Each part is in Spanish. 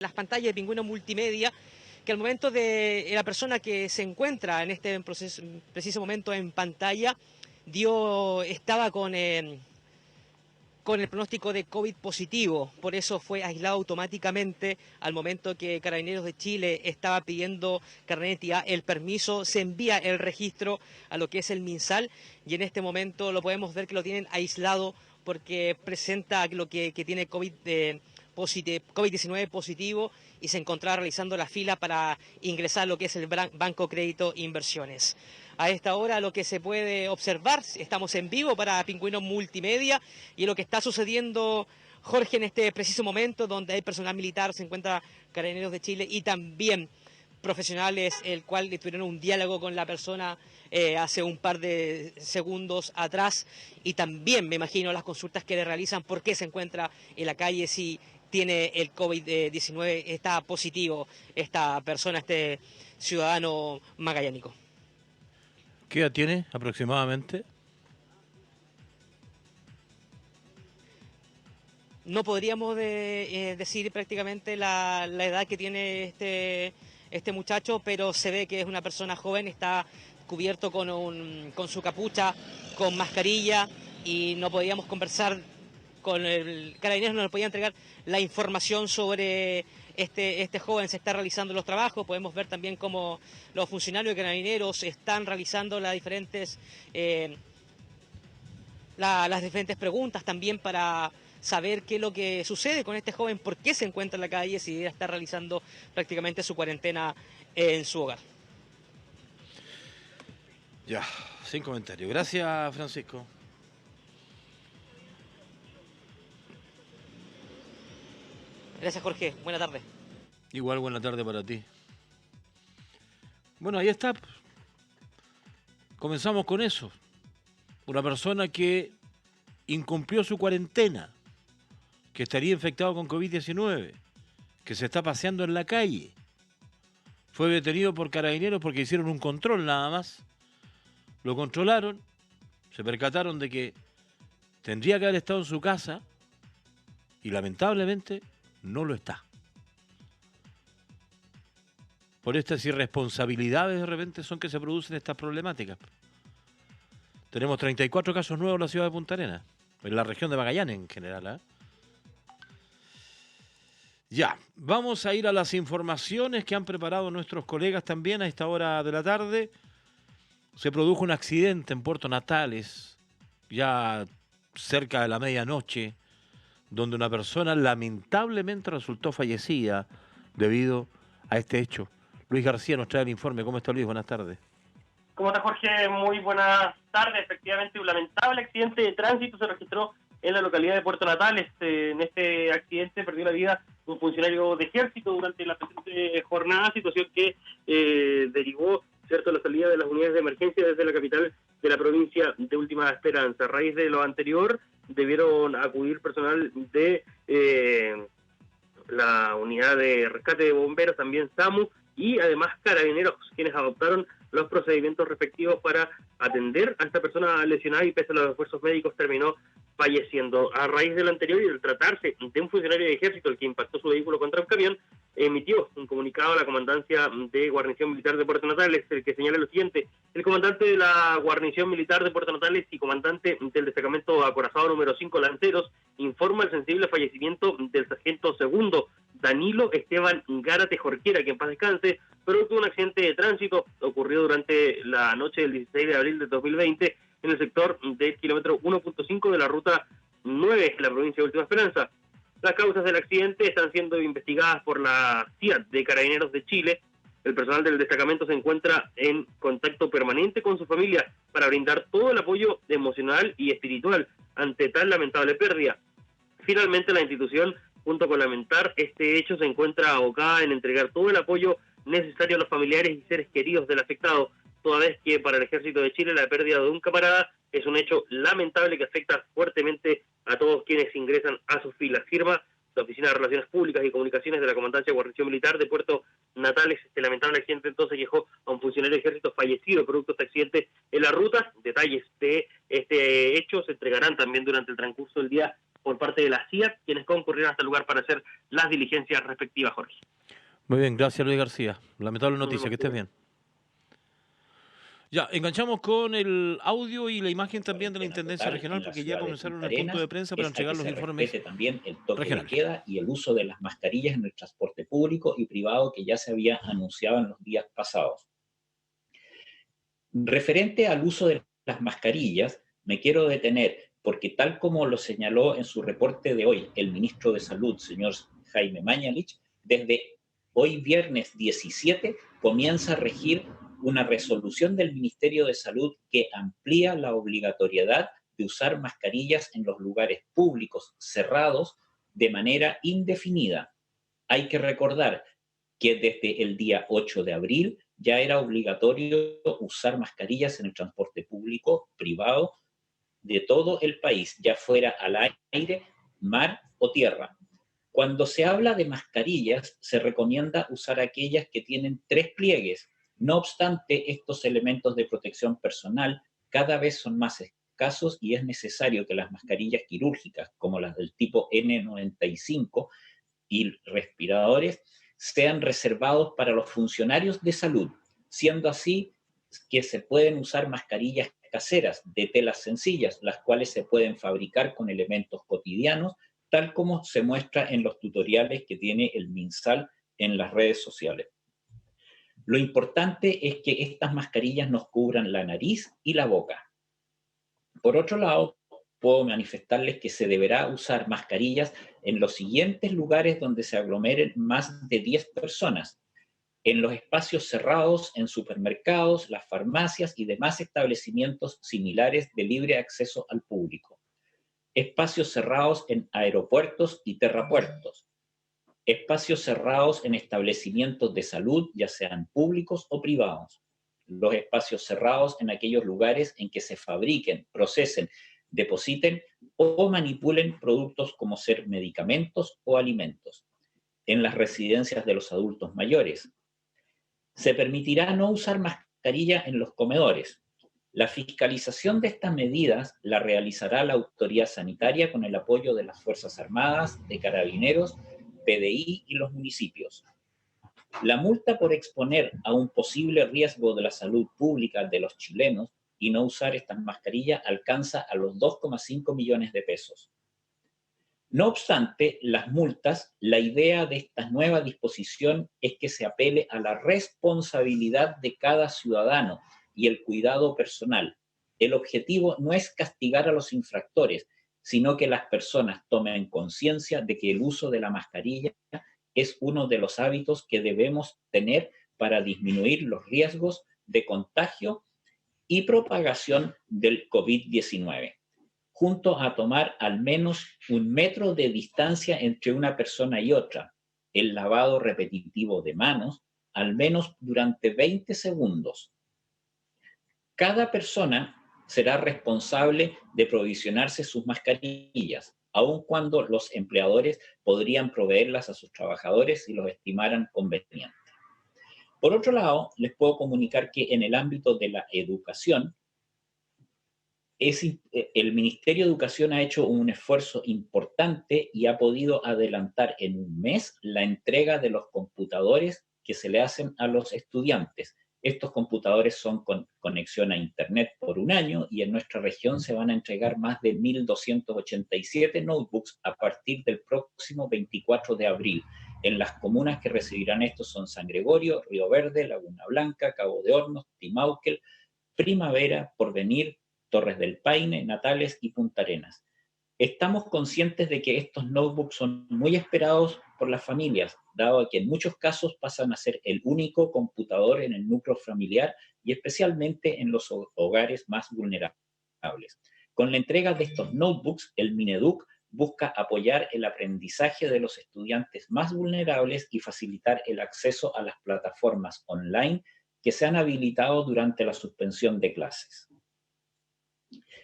las pantallas de Pingüino Multimedia, que al momento de la persona que se encuentra en este preciso momento en pantalla estaba con el pronóstico de COVID positivo, por eso fue aislado automáticamente al momento que Carabineros de Chile estaba pidiendo carnet de identidad. El permiso se envía el registro a lo que es el MinSal y en este momento lo podemos ver que lo tienen aislado porque presenta lo que tiene COVID-19 positivo y se encontraba realizando la fila para ingresar a lo que es el Banco Crédito Inversiones. A esta hora lo que se puede observar, estamos en vivo para Pingüino Multimedia y lo que está sucediendo, Jorge, en este preciso momento donde hay personal militar, se encuentra Carabineros de Chile y también profesionales, el cual tuvieron un diálogo con la persona hace un par de segundos atrás y también me imagino las consultas que le realizan por qué se encuentra en la calle, si tiene el COVID-19, está positivo esta persona, este ciudadano magallánico. ¿Qué edad tiene aproximadamente? No podríamos decir prácticamente la edad que tiene este muchacho, pero se ve que es una persona joven, está cubierto con su capucha, con mascarilla, y no podíamos conversar con el carabinero, no nos podía entregar la información sobre este joven. Se está realizando los trabajos, podemos ver también cómo los funcionarios de carabineros están realizando las diferentes preguntas también para saber qué es lo que sucede con este joven, por qué se encuentra en la calle, si está realizando prácticamente su cuarentena en su hogar. Ya, sin comentario. Gracias, Francisco. Gracias, Jorge. Buena tarde. Igual, buena tarde para ti. Bueno, ahí está. Comenzamos con eso. Una persona que incumplió su cuarentena, que estaría infectado con COVID-19, que se está paseando en la calle. Fue detenido por carabineros porque hicieron un control nada más. Lo controlaron, se percataron de que tendría que haber estado en su casa y lamentablemente no lo está. Por estas irresponsabilidades de repente son que se producen estas problemáticas. Tenemos 34 casos nuevos en la ciudad de Punta Arenas, en la región de Magallanes en general, ¿eh? Ya, vamos a ir a las informaciones que han preparado nuestros colegas también a esta hora de la tarde. Se produjo un accidente en Puerto Natales, ya cerca de la medianoche, donde una persona lamentablemente resultó fallecida debido a este hecho. Luis García nos trae el informe. ¿Cómo está, Luis? Buenas tardes. ¿Cómo está, Jorge? Muy buenas tardes. Efectivamente, un lamentable accidente de tránsito se registró en la localidad de Puerto Natales. En este accidente perdió la vida un funcionario de ejército durante la presente jornada, situación que derivó, cierto, la salida de las unidades de emergencia desde la capital de la provincia de Última Esperanza. A raíz de lo anterior, debieron acudir personal de la unidad de rescate de bomberos, también SAMU, y además carabineros, quienes adoptaron los procedimientos respectivos para atender a esta persona lesionada y pese a los esfuerzos médicos terminó falleciendo. A raíz de lo anterior y del tratarse de un funcionario de ejército el que impactó su vehículo contra un camión, emitió un comunicado a la comandancia de Guarnición Militar de Puerto Natales, el que señala lo siguiente: el comandante de la Guarnición Militar de Puerto Natales y comandante del destacamento acorazado número 5 Lanceros informa el sensible fallecimiento del sargento segundo Danilo Esteban Gárate Jorquera, que en paz descanse, producto de un accidente de tránsito ocurrido durante la noche del 16 de abril de 2020 en el sector del kilómetro 1.5 de la ruta 9 en la provincia de Última Esperanza. Las causas del accidente están siendo investigadas por la CIA de Carabineros de Chile. El personal del destacamento se encuentra en contacto permanente con su familia para brindar todo el apoyo emocional y espiritual ante tal lamentable pérdida. Finalmente, la institución, junto con lamentar este hecho, se encuentra abocada en entregar todo el apoyo necesario a los familiares y seres queridos del afectado, toda vez que para el Ejército de Chile la pérdida de un camarada es un hecho lamentable que afecta fuertemente a todos quienes ingresan a sus filas. Firma la Oficina de Relaciones Públicas y Comunicaciones de la Comandancia de Guarnición Militar de Puerto Natales. Este lamentable accidente entonces dejó a un funcionario de ejército fallecido producto de este accidente en la ruta. Detalles de este hecho se entregarán también durante el transcurso del día por parte de la CIA, quienes concurrieron hasta el lugar para hacer las diligencias respectivas, Jorge. Muy bien, gracias Luis García. Lamentable Nos noticia, vemos. que estés bien. Ya, enganchamos con el audio y la imagen también de la Intendencia Total Regional en la porque ya ciudad de comenzaron Punta el punto de Arenas prensa para es a entregar que los se informes respete también el toque de regionales. queda y el uso de las mascarillas en el transporte público y privado que ya se había anunciado en los días pasados. Referente al uso de las mascarillas, me quiero detener porque tal como lo señaló en su reporte de hoy el ministro de Salud, señor Jaime Mañalich, desde hoy viernes 17 comienza a regir una resolución del Ministerio de Salud que amplía la obligatoriedad de usar mascarillas en los lugares públicos cerrados de manera indefinida. Hay que recordar que desde el día 8 de abril ya era obligatorio usar mascarillas en el transporte público privado de todo el país, ya fuera al aire, mar o tierra. Cuando se habla de mascarillas, se recomienda usar aquellas que tienen 3 pliegues. No obstante, estos elementos de protección personal cada vez son más escasos y es necesario que las mascarillas quirúrgicas, como las del tipo N95 y respiradores, sean reservados para los funcionarios de salud, siendo así que se pueden usar mascarillas caseras de telas sencillas, las cuales se pueden fabricar con elementos cotidianos, tal como se muestra en los tutoriales que tiene el MinSal en las redes sociales. Lo importante es que estas mascarillas nos cubran la nariz y la boca. Por otro lado, puedo manifestarles que se deberá usar mascarillas en los siguientes lugares donde se aglomeren más de 10 personas: en los espacios cerrados, en supermercados, las farmacias y demás establecimientos similares de libre acceso al público; espacios cerrados en aeropuertos y terrapuertos; espacios cerrados en establecimientos de salud, ya sean públicos o privados; los espacios cerrados en aquellos lugares en que se fabriquen, procesen, depositen o manipulen productos como ser medicamentos o alimentos; en las residencias de los adultos mayores. Se permitirá no usar mascarilla en los comedores. La fiscalización de estas medidas la realizará la autoridad sanitaria con el apoyo de las Fuerzas Armadas, de Carabineros, PDI y los municipios. La multa por exponer a un posible riesgo de la salud pública de los chilenos y no usar estas mascarillas alcanza a los 2,5 millones de pesos. No obstante las multas, la idea de esta nueva disposición es que se apele a la responsabilidad de cada ciudadano y el cuidado personal. El objetivo no es castigar a los infractores, sino que las personas tomen conciencia de que el uso de la mascarilla es uno de los hábitos que debemos tener para disminuir los riesgos de contagio y propagación del COVID-19, junto a tomar al menos 1 metro de distancia entre una persona y otra, el lavado repetitivo de manos, al menos durante 20 segundos. Cada persona será responsable de provisionarse sus mascarillas, aun cuando los empleadores podrían proveerlas a sus trabajadores si los estimaran conveniente. Por otro lado, les puedo comunicar que en el ámbito de la educación, el Ministerio de Educación ha hecho un esfuerzo importante y ha podido adelantar en 1 mes la entrega de los computadores que se le hacen a los estudiantes. Estos computadores son con conexión a Internet por 1 año y en nuestra región se van a entregar más de 1.287 notebooks a partir del próximo 24 de abril. En las comunas que recibirán estos son San Gregorio, Río Verde, Laguna Blanca, Cabo de Hornos, Timauquel, Primavera, Porvenir, Torres del Paine, Natales y Punta Arenas. Estamos conscientes de que estos notebooks son muy esperados por las familias, dado que en muchos casos pasan a ser el único computador en el núcleo familiar y especialmente en los hogares más vulnerables. Con la entrega de estos notebooks, el Mineduc busca apoyar el aprendizaje de los estudiantes más vulnerables y facilitar el acceso a las plataformas online que se han habilitado durante la suspensión de clases.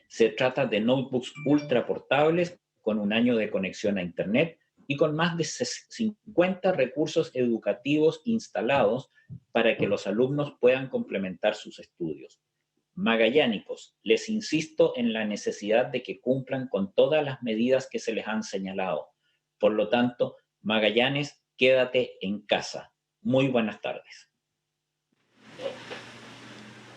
Se trata de notebooks ultra portables con 1 año de conexión a Internet y con más de 50 recursos educativos instalados para que los alumnos puedan complementar sus estudios. Magallánicos, les insisto en la necesidad de que cumplan con todas las medidas que se les han señalado. Por lo tanto, Magallanes, quédate en casa. Muy buenas tardes.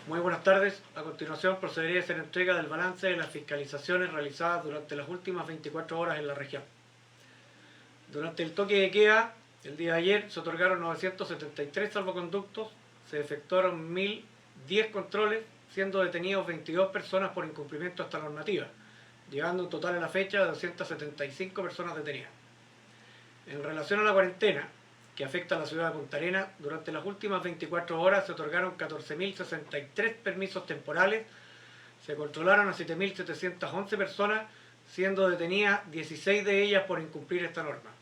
Muy buenas tardes. A continuación procederé a hacer entrega del balance de las fiscalizaciones realizadas durante las últimas 24 horas en la región. Durante el toque de queda, el día de ayer se otorgaron 973 salvoconductos, se efectuaron 1010 controles, siendo detenidos 22 personas por incumplimiento de esta normativa, llegando un total a la fecha de 275 personas detenidas. En relación a la cuarentena, que afecta a la ciudad de Punta Arenas, durante las últimas 24 horas se otorgaron 14.063 permisos temporales, se controlaron a 7.711 personas, siendo detenidas 16 de ellas por incumplir esta norma.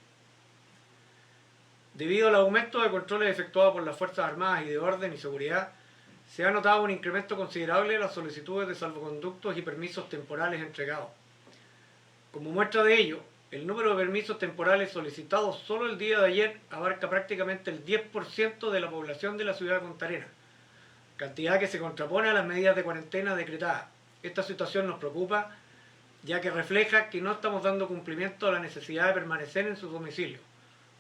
Debido al aumento de controles efectuados por las Fuerzas Armadas y de Orden y Seguridad, se ha notado un incremento considerable en las solicitudes de salvoconductos y permisos temporales entregados. Como muestra de ello, el número de permisos temporales solicitados solo el día de ayer abarca prácticamente el 10% de la población de la ciudad de Punta Arenas, cantidad que se contrapone a las medidas de cuarentena decretadas. Esta situación nos preocupa, ya que refleja que no estamos dando cumplimiento a la necesidad de permanecer en sus domicilios,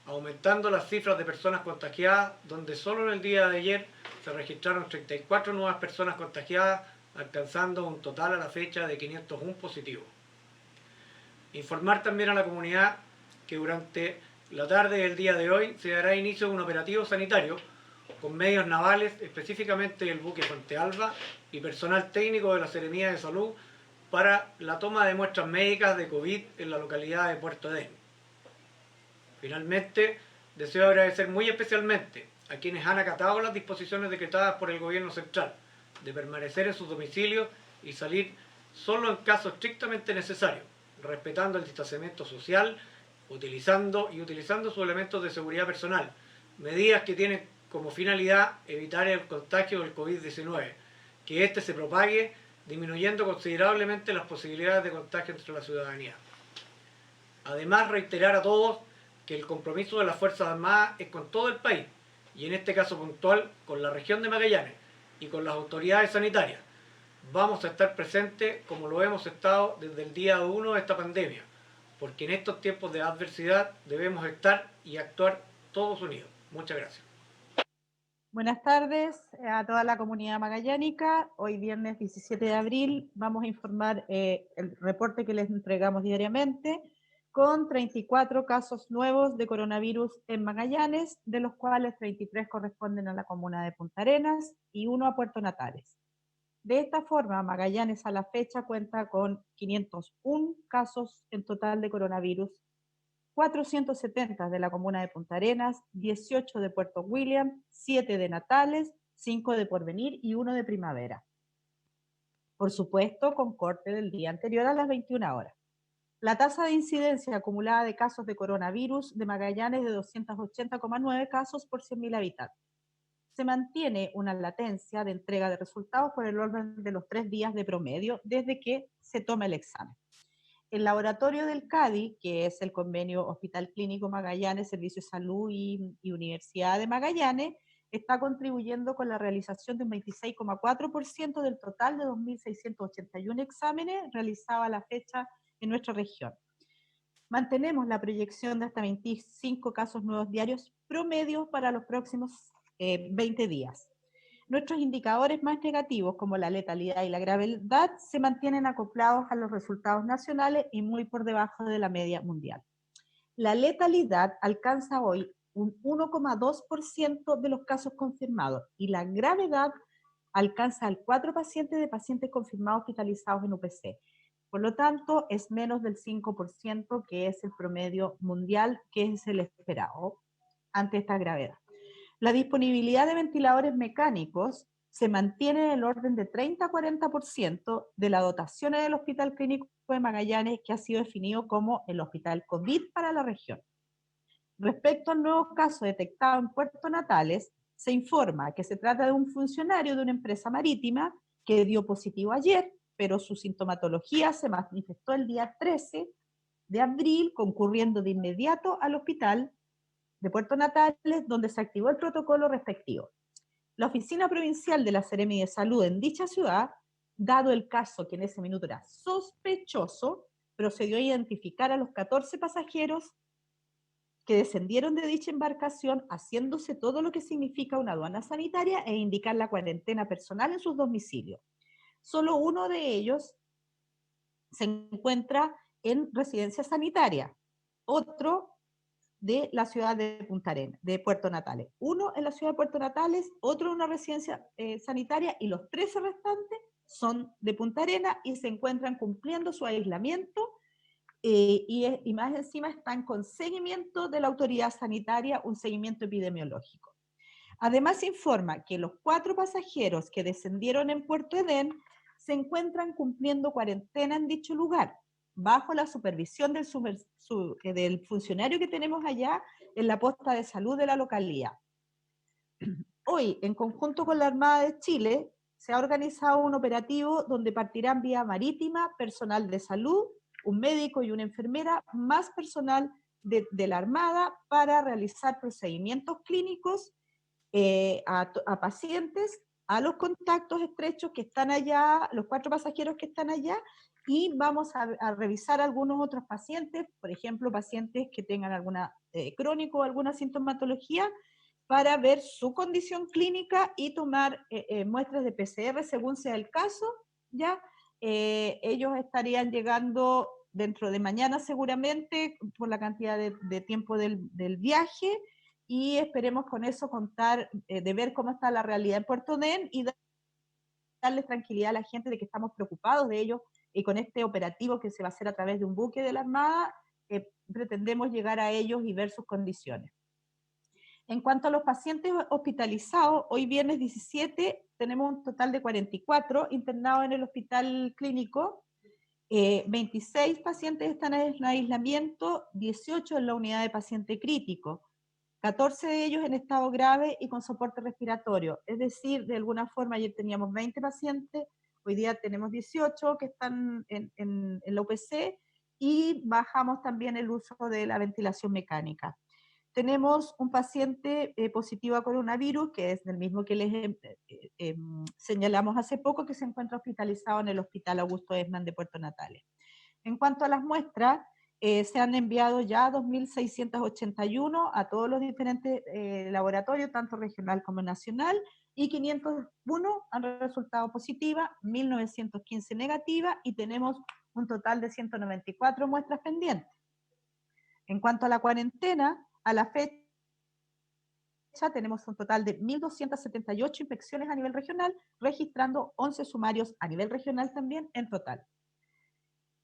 aumentando las cifras de personas contagiadas, donde solo en el día de ayer se registraron 34 nuevas personas contagiadas, alcanzando un total a la fecha de 501 positivos. Informar también a la comunidad que durante la tarde del día de hoy se dará inicio a un operativo sanitario con medios navales, específicamente el buque Fuente Alba y personal técnico de la Seremía de Salud para la toma de muestras médicas de COVID en la localidad de Puerto Edén. Finalmente, deseo agradecer muy especialmente a quienes han acatado las disposiciones decretadas por el Gobierno Central de permanecer en sus domicilios y salir solo en caso estrictamente necesario, respetando el distanciamiento social, utilizando sus elementos de seguridad personal, medidas que tienen como finalidad evitar el contagio del COVID-19, que éste se propague, disminuyendo considerablemente las posibilidades de contagio entre la ciudadanía. Además, reiterar a todos que el compromiso de las Fuerzas Armadas es con todo el país, y en este caso puntual con la región de Magallanes y con las autoridades sanitarias. Vamos a estar presentes como lo hemos estado desde el día 1 de esta pandemia, porque en estos tiempos de adversidad debemos estar y actuar todos unidos. Muchas gracias. Buenas tardes a toda la comunidad magallánica. Hoy viernes 17 de abril vamos a informar el reporte que les entregamos diariamente con 34 casos nuevos de coronavirus en Magallanes, de los cuales 33 corresponden a la comuna de Punta Arenas y 1 a Puerto Natales. De esta forma, Magallanes a la fecha cuenta con 501 casos en total de coronavirus, 470 de la comuna de Punta Arenas, 18 de Puerto William, 7 de Natales, 5 de Porvenir y 1 de Primavera. Por supuesto, con corte del día anterior a las 21 horas. La tasa de incidencia acumulada de casos de coronavirus de Magallanes es de 280,9 casos por 100.000 habitantes. Se mantiene una latencia de entrega de resultados por el orden de los 3 días de promedio desde que se toma el examen. El laboratorio del CADI, que es el convenio Hospital Clínico Magallanes, Servicio de Salud y Universidad de Magallanes, está contribuyendo con la realización de un 26,4% del total de 2.681 exámenes realizados a la fecha en nuestra región. Mantenemos la proyección de hasta 25 casos nuevos diarios promedio para los próximos 20 días. Nuestros indicadores más negativos, como la letalidad y la gravedad, se mantienen acoplados a los resultados nacionales y muy por debajo de la media mundial. La letalidad alcanza hoy un 1,2% de los casos confirmados y la gravedad alcanza al 4% de pacientes confirmados hospitalizados en UPC. Por lo tanto, es menos del 5%, que es el promedio mundial, que es el esperado ante esta gravedad. La disponibilidad de ventiladores mecánicos se mantiene en el orden de 30 a 40% de la dotación en el Hospital Clínico de Magallanes, que ha sido definido como el Hospital COVID para la región. Respecto al nuevo caso detectado en Puerto Natales, se informa que se trata de un funcionario de una empresa marítima que dio positivo ayer, pero su sintomatología se manifestó el día 13 de abril, concurriendo de inmediato al hospital de Puerto Natales, donde se activó el protocolo respectivo. La Oficina Provincial de la Seremi de Salud en dicha ciudad dado el caso que en ese minuto era sospechoso, procedió a identificar a los 14 pasajeros que descendieron de dicha embarcación, haciéndose todo lo que significa una aduana sanitaria e indicar la cuarentena personal en sus domicilios. Solo uno de ellos se encuentra en residencia sanitaria, otro de la ciudad de Punta Arenas, de Puerto Natales. Uno en la ciudad de Puerto Natales, otro en una residencia sanitaria, y los 13 restantes son de Punta Arenas y se encuentran cumpliendo su aislamiento y más encima están con seguimiento de la autoridad sanitaria, un seguimiento epidemiológico. Además, se informa que los 4 pasajeros que descendieron en Puerto Edén se encuentran cumpliendo cuarentena en dicho lugar, bajo la supervisión del funcionario que tenemos allá en la posta de salud de la localidad. Hoy, en conjunto con la Armada de Chile, se ha organizado un operativo donde partirán vía marítima personal de salud, un médico y una enfermera, más personal de la Armada para realizar procedimientos clínicos a pacientes, a los contactos estrechos que están allá, los 4 pasajeros que están allá, y vamos a revisar algunos otros pacientes, por ejemplo, pacientes que tengan alguna crónico o alguna sintomatología, para ver su condición clínica y tomar muestras de PCR según sea el caso, ¿ya? Ellos estarían llegando dentro de mañana seguramente, por la cantidad de tiempo del viaje, y esperemos con eso contar, de ver cómo está la realidad en Puerto Edén y darles tranquilidad a la gente de que estamos preocupados de ellos, y con este operativo que se va a hacer a través de un buque de la Armada, pretendemos llegar a ellos y ver sus condiciones. En cuanto a los pacientes hospitalizados, hoy viernes 17 tenemos un total de 44 internados en el hospital clínico, 26 pacientes están en aislamiento, 18 en la unidad de paciente crítico, 14 de ellos en estado grave y con soporte respiratorio. Es decir, de alguna forma ayer teníamos 20 pacientes, hoy día tenemos 18 que están en la UPC, y bajamos también el uso de la ventilación mecánica. Tenemos un paciente positivo a coronavirus, que es el mismo que les señalamos hace poco, que se encuentra hospitalizado en el Hospital Augusto Esman de Puerto Natales. En cuanto a las muestras, se han enviado ya 2.681 a todos los diferentes laboratorios, tanto regional como nacional, y 501 han resultado positivas, 1.915 negativas, y tenemos un total de 194 muestras pendientes. En cuanto a la cuarentena, a la fecha tenemos un total de 1.278 inspecciones a nivel regional, registrando 11 sumarios a nivel regional también en total.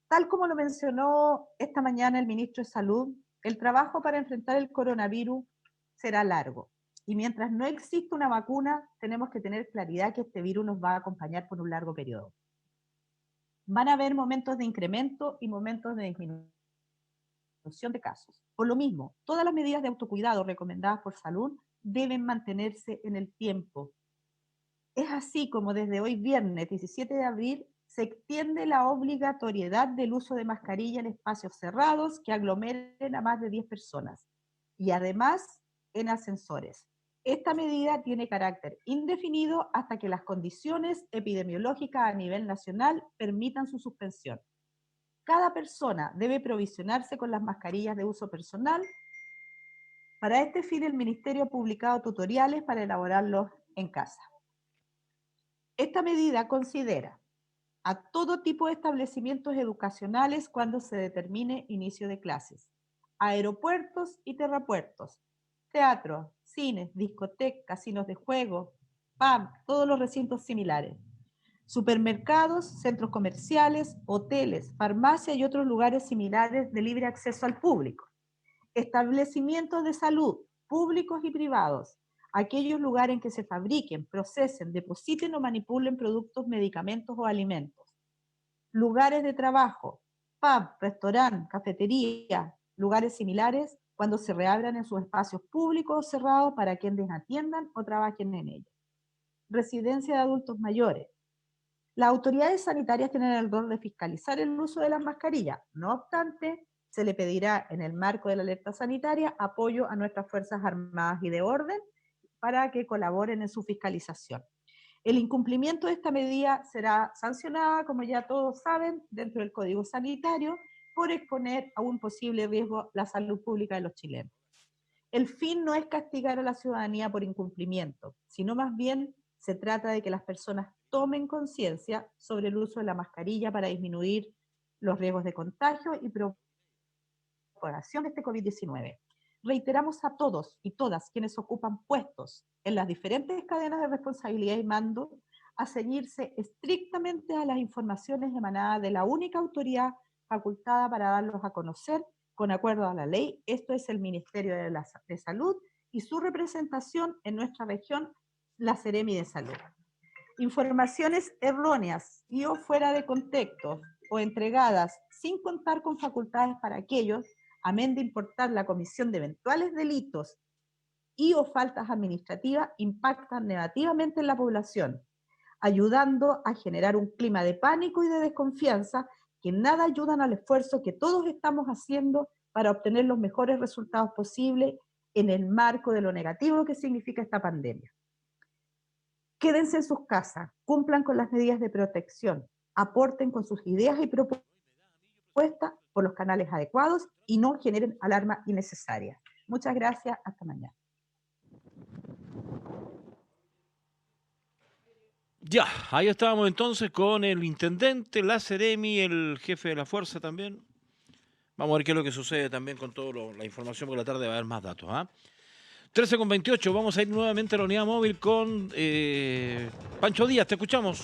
Tal como lo mencionó esta mañana el ministro de Salud, el trabajo para enfrentar el coronavirus será largo. Y mientras no exista una vacuna, tenemos que tener claridad que este virus nos va a acompañar por un largo periodo. Van a haber momentos de incremento y momentos de disminución de casos. Por lo mismo, todas las medidas de autocuidado recomendadas por salud deben mantenerse en el tiempo. Es así como desde hoy viernes 17 de abril se extiende la obligatoriedad del uso de mascarilla en espacios cerrados que aglomeren a más de 10 personas y además en ascensores. Esta medida tiene carácter indefinido hasta que las condiciones epidemiológicas a nivel nacional permitan su suspensión. Cada persona debe provisionarse con las mascarillas de uso personal. Para este fin, el Ministerio ha publicado tutoriales para elaborarlos en casa. Esta medida considera a todo tipo de establecimientos educacionales cuando se determine inicio de clases, aeropuertos y terrapuertos, teatros, cines, discotecas, casinos de juego, pub, todos los recintos similares, supermercados, centros comerciales, hoteles, farmacias y otros lugares similares de libre acceso al público, establecimientos de salud públicos y privados, aquellos lugares en que se fabriquen, procesen, depositen o manipulen productos, medicamentos o alimentos, lugares de trabajo, pub, restaurante, cafetería, lugares similares, cuando se reabran en sus espacios públicos o cerrados para quienes atiendan o trabajen en ellos. Residencia de adultos mayores. Las autoridades sanitarias tienen el rol de fiscalizar el uso de las mascarillas. No obstante, se le pedirá en el marco de la alerta sanitaria apoyo a nuestras Fuerzas Armadas y de Orden para que colaboren en su fiscalización. El incumplimiento de esta medida será sancionada, como ya todos saben, dentro del Código Sanitario, por exponer a un posible riesgo la salud pública de los chilenos. El fin no es castigar a la ciudadanía por incumplimiento, sino más bien se trata de que las personas tomen conciencia sobre el uso de la mascarilla para disminuir los riesgos de contagio y propagación de este COVID-19. Reiteramos a todos y todas quienes ocupan puestos en las diferentes cadenas de responsabilidad y mando a ceñirse estrictamente a las informaciones emanadas de la única autoridad facultada para darlos a conocer con acuerdo a la ley. Esto es el Ministerio de Salud y su representación en nuestra región, la Seremi de Salud. Informaciones erróneas y o fuera de contexto o entregadas sin contar con facultades para aquellos, amén de importar la comisión de eventuales delitos y o faltas administrativas, impactan negativamente en la población, ayudando a generar un clima de pánico y de desconfianza que nada ayudan al esfuerzo que todos estamos haciendo para obtener los mejores resultados posibles en el marco de lo negativo que significa esta pandemia. Quédense en sus casas, cumplan con las medidas de protección, aporten con sus ideas y propuestas por los canales adecuados y no generen alarma innecesaria. Muchas gracias, hasta mañana. Ya, ahí estábamos entonces con el intendente, la Seremi, el jefe de la fuerza también. Vamos a ver qué es lo que sucede también con toda la información, por la tarde va a haber más datos. 13:28, vamos a ir nuevamente a la unidad móvil con Pancho Díaz, te escuchamos.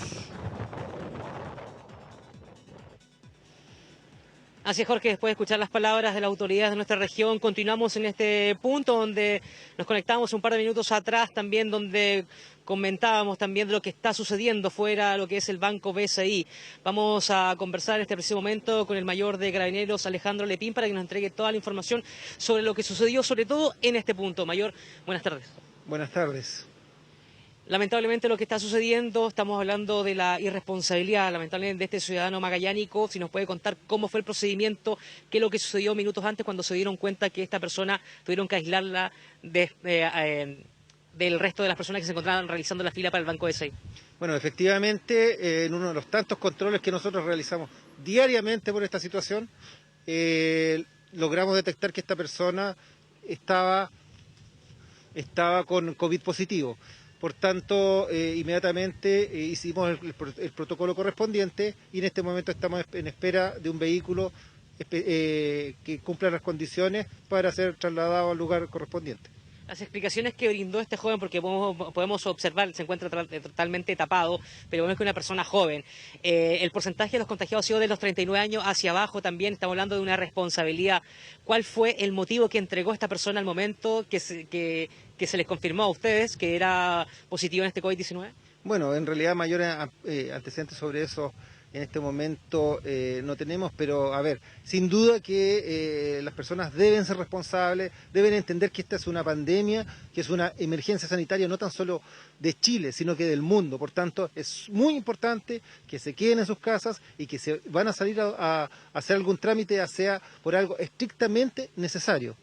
Así es, Jorge, después de escuchar las palabras de las autoridades de nuestra región, continuamos en este punto donde nos conectamos un par de minutos atrás también, donde comentábamos también de lo que está sucediendo fuera de lo que es el Banco BCI. Vamos a conversar en este preciso momento con el mayor de Carabineros, Alejandro Lepín, para que nos entregue toda la información sobre lo que sucedió, sobre todo en este punto. Mayor, buenas tardes. Buenas tardes. Lamentablemente lo que está sucediendo, estamos hablando de la irresponsabilidad, lamentablemente, de este ciudadano magallánico. Si nos puede contar cómo fue el procedimiento, qué es lo que sucedió minutos antes cuando se dieron cuenta que esta persona tuvieron que aislarla del resto de las personas que se encontraban realizando la fila para el Banco BCI. Bueno, efectivamente, en uno de los tantos controles que nosotros realizamos diariamente por esta situación, logramos detectar que esta persona estaba con COVID positivo. Por tanto, inmediatamente hicimos el protocolo correspondiente y en este momento estamos en espera de un vehículo que cumpla las condiciones para ser trasladado al lugar correspondiente. Las explicaciones que brindó este joven, porque podemos observar, se encuentra totalmente tapado, pero vemos que es una persona joven. El porcentaje de los contagiados ha sido de los 39 años hacia abajo también, estamos hablando de una responsabilidad. ¿Cuál fue el motivo que entregó esta persona al momento que se les confirmó a ustedes que era positivo en este COVID-19? Bueno, en realidad mayores antecedentes sobre eso en este momento no tenemos, pero a ver, sin duda que las personas deben ser responsables, deben entender que esta es una pandemia, que es una emergencia sanitaria no tan solo de Chile, sino que del mundo. Por tanto, es muy importante que se queden en sus casas y que se van a salir a hacer algún trámite, ya sea por algo estrictamente necesario.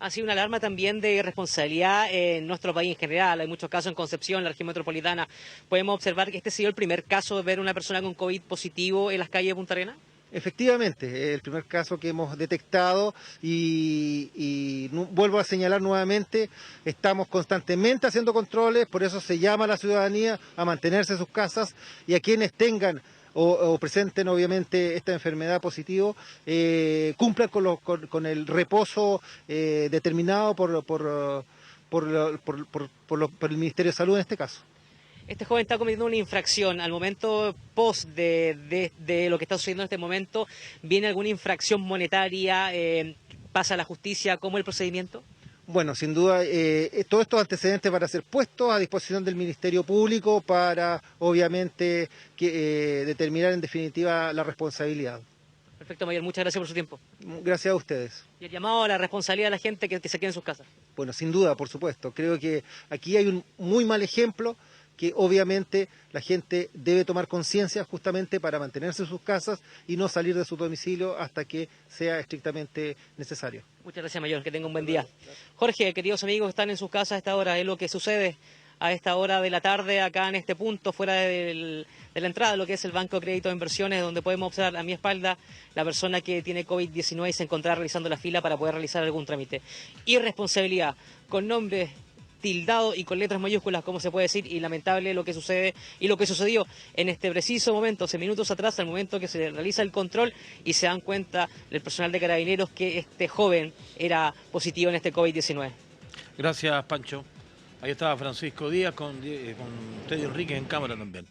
Ha sido una alarma también de responsabilidad en nuestro país en general. Hay muchos casos en Concepción, en la región metropolitana. ¿Podemos observar que este ha sido el primer caso de ver una persona con COVID positivo en las calles de Punta Arenas? Efectivamente, es el primer caso que hemos detectado y vuelvo a señalar nuevamente, estamos constantemente haciendo controles, por eso se llama a la ciudadanía a mantenerse en sus casas y a quienes tengan o presenten obviamente esta enfermedad positivo, cumplan con el reposo determinado por el Ministerio de Salud en este caso. Este joven está cometiendo una infracción. Al momento post de lo que está sucediendo en este momento, ¿viene alguna infracción monetaria? ¿Pasa a la justicia? ¿Cómo es el procedimiento? Bueno, sin duda, todos estos antecedentes van a ser puestos a disposición del Ministerio Público para, obviamente, determinar en definitiva la responsabilidad. Perfecto, mayor. Muchas gracias por su tiempo. Gracias a ustedes. Y el llamado a la responsabilidad de la gente que se quede en sus casas. Bueno, sin duda, por supuesto. Creo que aquí hay un muy mal ejemplo que obviamente la gente debe tomar conciencia justamente para mantenerse en sus casas y no salir de su domicilio hasta que sea estrictamente necesario. Muchas gracias, mayor. Que tenga un buen día. Jorge, queridos amigos, están en sus casas a esta hora. Es lo que sucede a esta hora de la tarde acá en este punto fuera de la entrada de lo que es el Banco de Crédito de Inversiones, donde podemos observar a mi espalda la persona que tiene COVID-19 y se encontraba realizando la fila para poder realizar algún trámite. Irresponsabilidad, con nombre tildado y con letras mayúsculas, como se puede decir, y lamentable lo que sucede y lo que sucedió en este preciso momento, hace minutos atrás, al momento que se realiza el control y se dan cuenta el personal de Carabineros que este joven era positivo en este COVID-19. Gracias, Pancho. Ahí estaba Francisco Díaz con Teddy Enríquez en cámara también.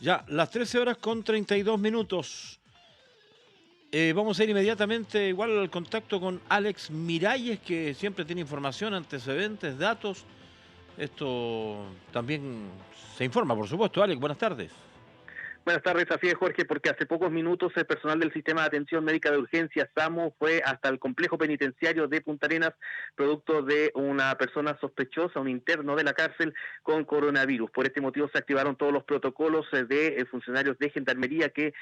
Ya, las 13 horas con 32 minutos. Vamos a ir inmediatamente igual al contacto con Alex Miralles, que siempre tiene información, antecedentes, datos. Esto también se informa, por supuesto. Alex, buenas tardes. Buenas tardes, así es, Jorge, porque hace pocos minutos el personal del Sistema de Atención Médica de Urgencia, SAMU, fue hasta el complejo penitenciario de Punta Arenas, producto de una persona sospechosa, un interno de la cárcel con coronavirus. Por este motivo se activaron todos los protocolos de funcionarios de Gendarmería que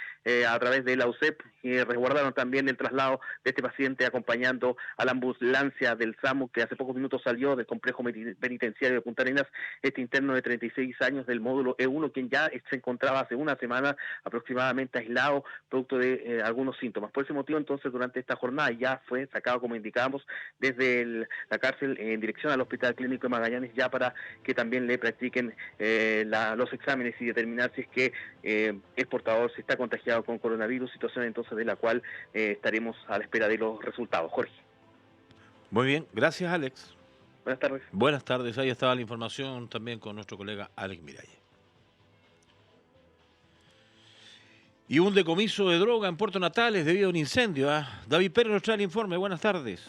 a través de la UCEP resguardaron también el traslado de este paciente acompañando a la ambulancia del SAMU, que hace pocos minutos salió del complejo penitenciario de Punta Arenas, este interno de 36 años del módulo E1, quien ya se encontraba hace una semana aproximadamente aislado, producto de algunos síntomas. Por ese motivo, entonces, durante esta jornada ya fue sacado, como indicábamos, desde la cárcel en dirección al Hospital Clínico de Magallanes, ya para que también le practiquen los exámenes y determinar si es que es portador, si está contagiado con coronavirus, situación entonces de la cual estaremos a la espera de los resultados. Jorge. Muy bien, gracias, Alex. Buenas tardes. Buenas tardes, ahí estaba la información también con nuestro colega Alex Miralles. Y un decomiso de droga en Puerto Natales debido a un incendio. David Pérez nos trae el informe. Buenas tardes.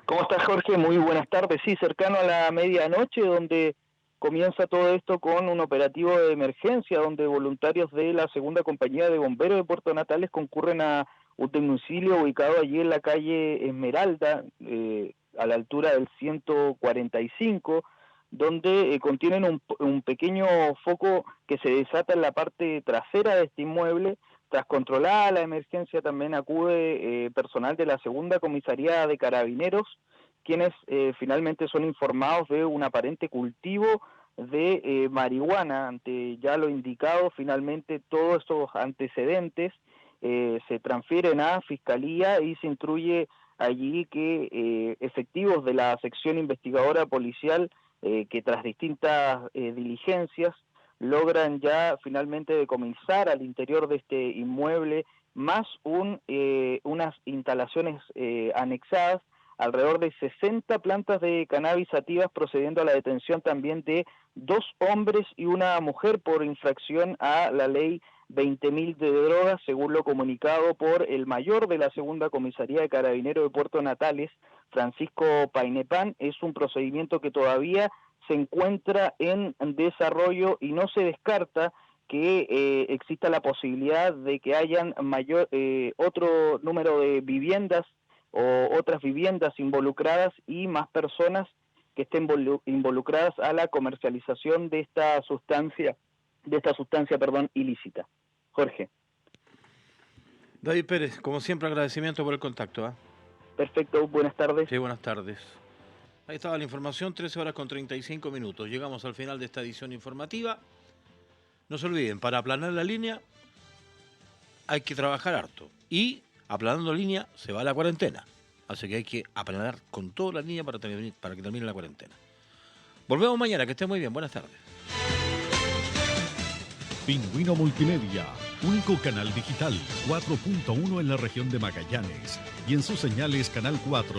¿Cómo estás, Jorge? Muy buenas tardes. Sí, cercano a la medianoche, donde comienza todo esto con un operativo de emergencia, donde voluntarios de la segunda compañía de bomberos de Puerto Natales concurren a un domicilio ubicado allí en la calle Esmeralda, a la altura del 145, donde contienen un pequeño foco que se desata en la parte trasera de este inmueble. Tras controlada la emergencia también acude personal de la segunda comisaría de Carabineros, quienes finalmente son informados de un aparente cultivo de marihuana. Ante ya lo indicado, finalmente todos estos antecedentes se transfieren a Fiscalía y se instruye allí que efectivos de la sección investigadora policial que tras distintas diligencias logran ya finalmente decomisar al interior de este inmueble más unas instalaciones anexadas, alrededor de 60 plantas de cannabis sativas, procediendo a la detención también de 2 hombres y una mujer por infracción a la ley 20.000 de drogas, según lo comunicado por el mayor de la segunda comisaría de Carabineros de Puerto Natales, Francisco Painepán. Es un procedimiento que todavía se encuentra en desarrollo y no se descarta que exista la posibilidad de que hayan otro número de viviendas o otras viviendas involucradas y más personas que estén involucradas a la comercialización de esta sustancia, ilícita. Jorge. David Pérez, como siempre, agradecimiento por el contacto. Perfecto, buenas tardes. Sí, buenas tardes. Ahí estaba la información, 13 horas con 35 minutos. Llegamos al final de esta edición informativa. No se olviden, para aplanar la línea hay que trabajar harto. Y aplanando línea se va a la cuarentena. Así que hay que aplanar con toda la línea para que termine la cuarentena. Volvemos mañana, que estén muy bien. Buenas tardes. Pingüino Multimedia, único canal digital 4.1 en la región de Magallanes y en sus señales Canal 4.